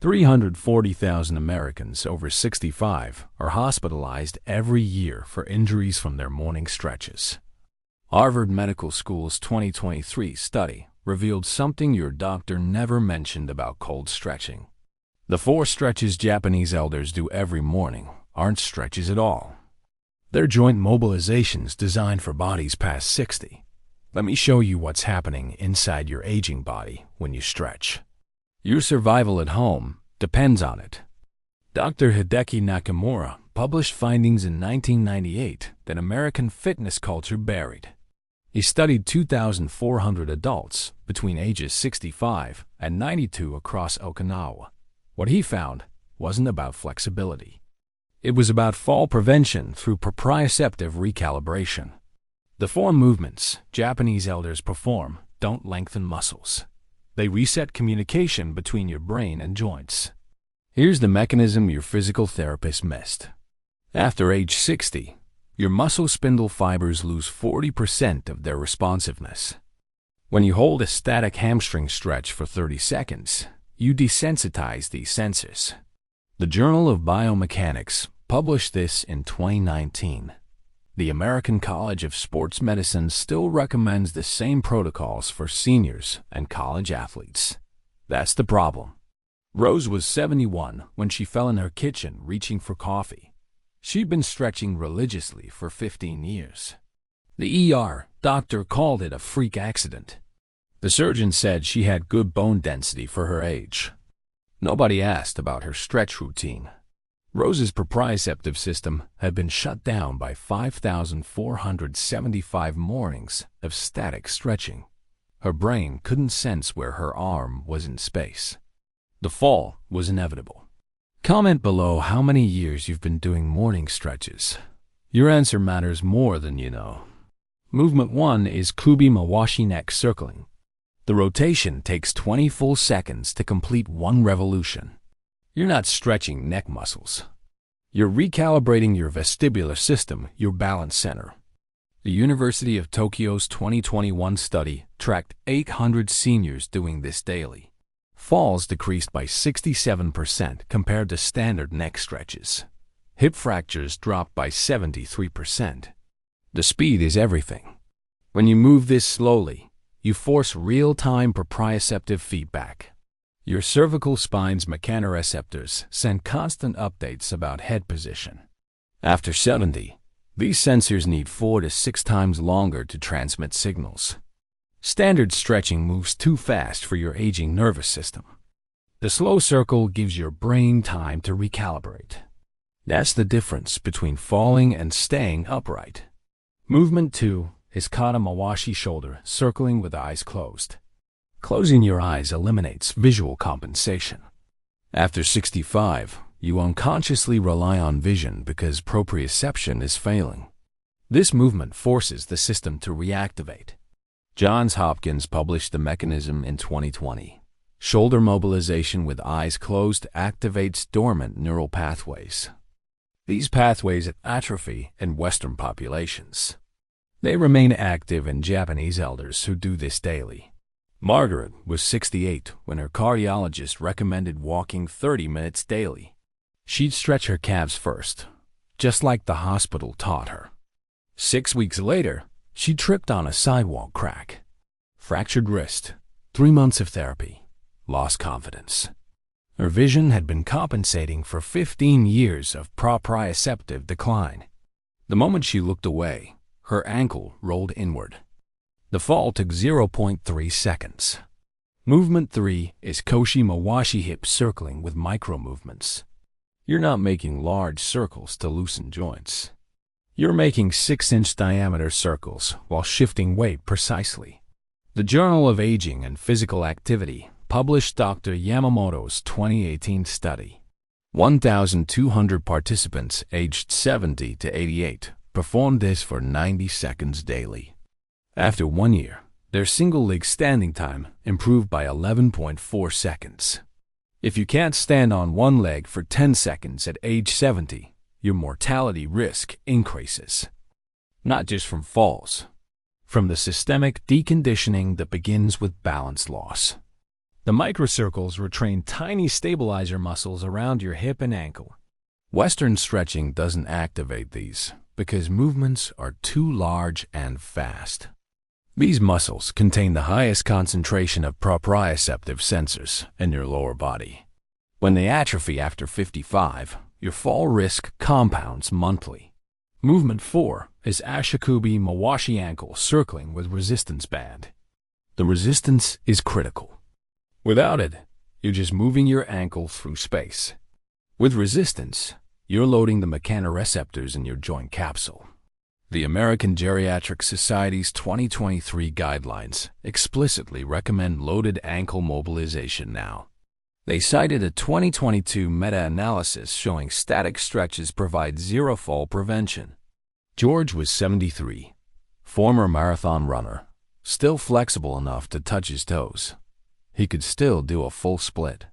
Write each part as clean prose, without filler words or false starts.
340,000 Americans over 65 are hospitalized every year for injuries from their morning stretches. Harvard Medical School's 2023 study revealed something your doctor never mentioned about cold stretching. The 4 stretches Japanese elders do every morning aren't stretches at all. They're joint mobilizations designed for bodies past 60. Let me show you what's happening inside your aging body when you stretch. Your survival at home depends on it. Dr. Hideki Nakamura published findings in 1998 that American fitness culture buried. He studied 2,400 adults between ages 65 and 92 across Okinawa. What he found wasn't about flexibility. It was about fall prevention through proprioceptive recalibration. The 4 movements Japanese elders perform don't lengthen muscles. They reset communication between your brain and joints. Here's the mechanism your physical therapist missed. After age 60, your muscle spindle fibers lose 40% of their responsiveness. When you hold a static hamstring stretch for 30 seconds, you desensitize these sensors. The Journal of Biomechanics published this in 2019. The American College of Sports Medicine still recommends the same protocols for seniors and college athletes. That's the problem. Rose was 71 when she fell in her kitchen reaching for coffee. She'd been stretching religiously for 15 years. The ER doctor called it a freak accident. The surgeon said she had good bone density for her age. Nobody asked about her stretch routine. Rose's proprioceptive system had been shut down by 5,475 mornings of static stretching. Her brain couldn't sense where her arm was in space. The fall was inevitable. Comment below how many years you've been doing morning stretches. Your answer matters more than you know. Movement 1 is Kubi Mawashi neck circling. The rotation takes 20 full seconds to complete 1 revolution. You're not stretching neck muscles. You're recalibrating your vestibular system, your balance center. The University of Tokyo's 2021 study tracked 800 seniors doing this daily. Falls decreased by 67% compared to standard neck stretches. Hip fractures dropped by 73%. The speed is everything. When you move this slowly, you force real-time proprioceptive feedback. Your cervical spine's mechanoreceptors send constant updates about head position. After 70, these sensors need 4 to 6 times longer to transmit signals. Standard stretching moves too fast for your aging nervous system. The slow circle gives your brain time to recalibrate. That's the difference between falling and staying upright. Movement 2 is Kata Mawashi shoulder circling with eyes closed. Closing your eyes eliminates visual compensation. After 65, you unconsciously rely on vision because proprioception is failing. This movement forces the system to reactivate. Johns Hopkins published the mechanism in 2020. Shoulder mobilization with eyes closed activates dormant neural pathways. These pathways atrophy in Western populations. They remain active in Japanese elders who do this daily. Margaret was 68 when her cardiologist recommended walking 30 minutes daily. She'd stretch her calves first, just like the hospital taught her. 6 weeks later, she tripped on a sidewalk crack. Fractured wrist, 3 months of therapy, lost confidence. Her vision had been compensating for 15 years of proprioceptive decline. The moment she looked away, her ankle rolled inward. The fall took 0.3 seconds. Movement 3 is Koshi Mawashi hip circling with micro-movements. You're not making large circles to loosen joints. You're making 6-inch diameter circles while shifting weight precisely. The Journal of Aging and Physical Activity published Dr. Yamamoto's 2018 study. 1,200 participants aged 70 to 88 performed this for 90 seconds daily. After 1 year, their single-leg standing time improved by 11.4 seconds. If you can't stand on one leg for 10 seconds at age 70, your mortality risk increases. Not just from falls, from the systemic deconditioning that begins with balance loss. The microcircles retrain tiny stabilizer muscles around your hip and ankle. Western stretching doesn't activate these because movements are too large and fast. These muscles contain the highest concentration of proprioceptive sensors in your lower body. When they atrophy after 55, your fall risk compounds monthly. Movement 4 is Ashikubi Mawashi ankle circling with resistance band. The resistance is critical. Without it, you're just moving your ankle through space. With resistance, you're loading the mechanoreceptors in your joint capsule. The American Geriatric Society's 2023 guidelines explicitly recommend loaded ankle mobilization now. They cited a 2022 meta-analysis showing static stretches provide zero fall prevention. George was 73, former marathon runner, still flexible enough to touch his toes. He could still do a full split.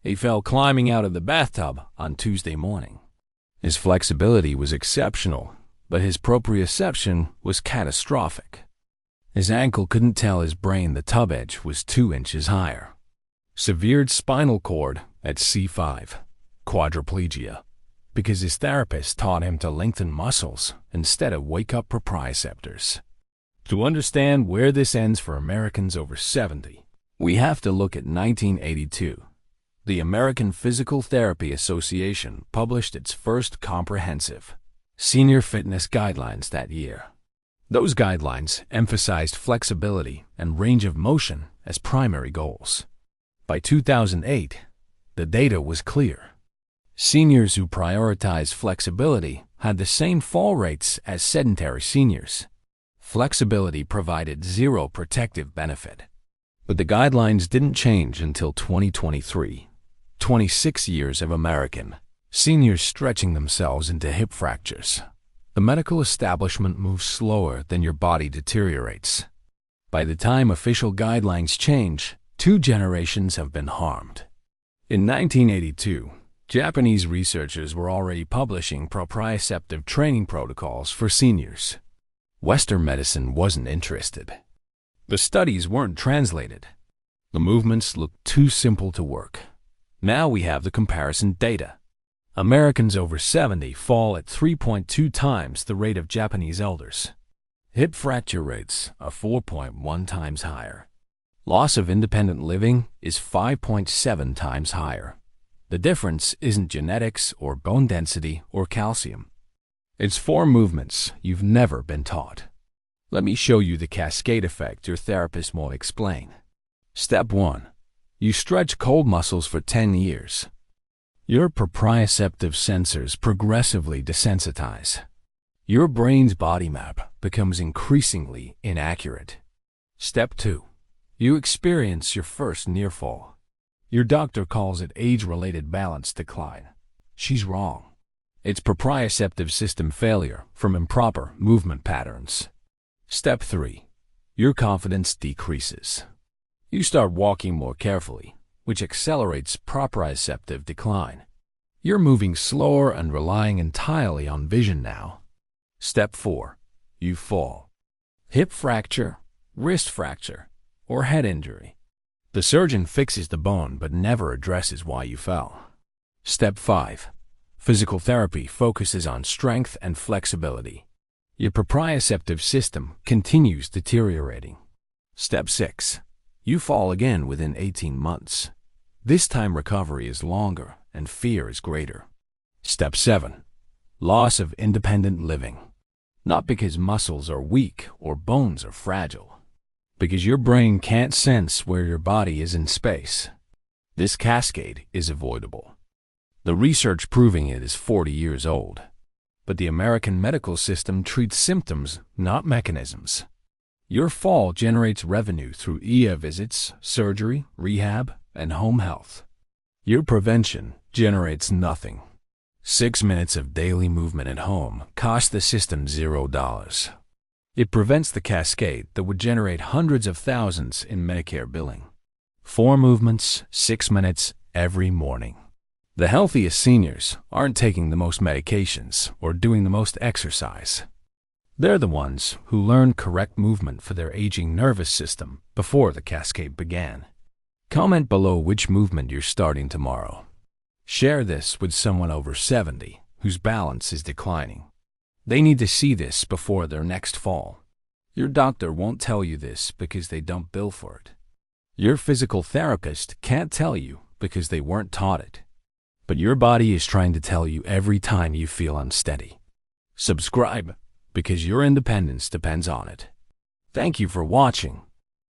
He fell climbing out of the bathtub on Tuesday morning. His flexibility was exceptional, but his proprioception was catastrophic. His ankle couldn't tell his brain the tub edge was 2 inches higher. Severed spinal cord at C5, quadriplegia, because his therapist taught him to lengthen muscles instead of wake up proprioceptors. To understand where this ends for Americans over 70, we have to look at 1982. The American Physical Therapy Association published its first comprehensive senior fitness guidelines that year. Those guidelines emphasized flexibility and range of motion as primary goals. By 2008, the data was clear. Seniors who prioritized flexibility had the same fall rates as sedentary seniors. Flexibility provided zero protective benefit. But the guidelines didn't change until 2023. 26 years of American seniors stretching themselves into hip fractures. The medical establishment moves slower than your body deteriorates. By the time official guidelines change, 2 generations have been harmed. In 1982, Japanese researchers were already publishing proprioceptive training protocols for seniors. Western medicine wasn't interested. The studies weren't translated. The movements looked too simple to work. Now we have the comparison data. Americans over 70 fall at 3.2 times the rate of Japanese elders. Hip fracture rates are 4.1 times higher. Loss of independent living is 5.7 times higher. The difference isn't genetics or bone density or calcium. It's 4 movements you've never been taught. Let me show you the cascade effect your therapist won't explain. Step 1. You stretch cold muscles for 10 years. Your proprioceptive sensors progressively desensitize. Your brain's body map becomes increasingly inaccurate. Step 2. You experience your first near fall. Your doctor calls it age-related balance decline. She's wrong. It's proprioceptive system failure from improper movement patterns. Step 3. Your confidence decreases. You start walking more carefully, which accelerates proprioceptive decline. You're moving slower and relying entirely on vision now. Step 4. You fall. Hip fracture, wrist fracture, or head injury. The surgeon fixes the bone but never addresses why you fell. Step 5. Physical therapy focuses on strength and flexibility. Your proprioceptive system continues deteriorating. Step 6. You fall again within 18 months. This time recovery is longer and fear is greater. Step 7. Loss of independent living. Not because muscles are weak or bones are fragile. Because your brain can't sense where your body is in space. This cascade is avoidable. The research proving it is 40 years old. But the American medical system treats symptoms, not mechanisms. Your fall generates revenue through EA visits, surgery, rehab, and home health. Your prevention generates nothing. 6 minutes of daily movement at home cost the system $0. It prevents the cascade that would generate hundreds of thousands in Medicare billing. 4 movements, 6 minutes every morning. The healthiest seniors aren't taking the most medications or doing the most exercise. They're the ones who learned correct movement for their aging nervous system before the cascade began. Comment below which movement you're starting tomorrow. Share this with someone over 70 whose balance is declining. They need to see this before their next fall. Your doctor won't tell you this because they don't bill for it. Your physical therapist can't tell you because they weren't taught it. But your body is trying to tell you every time you feel unsteady. Subscribe because your independence depends on it. Thank you for watching.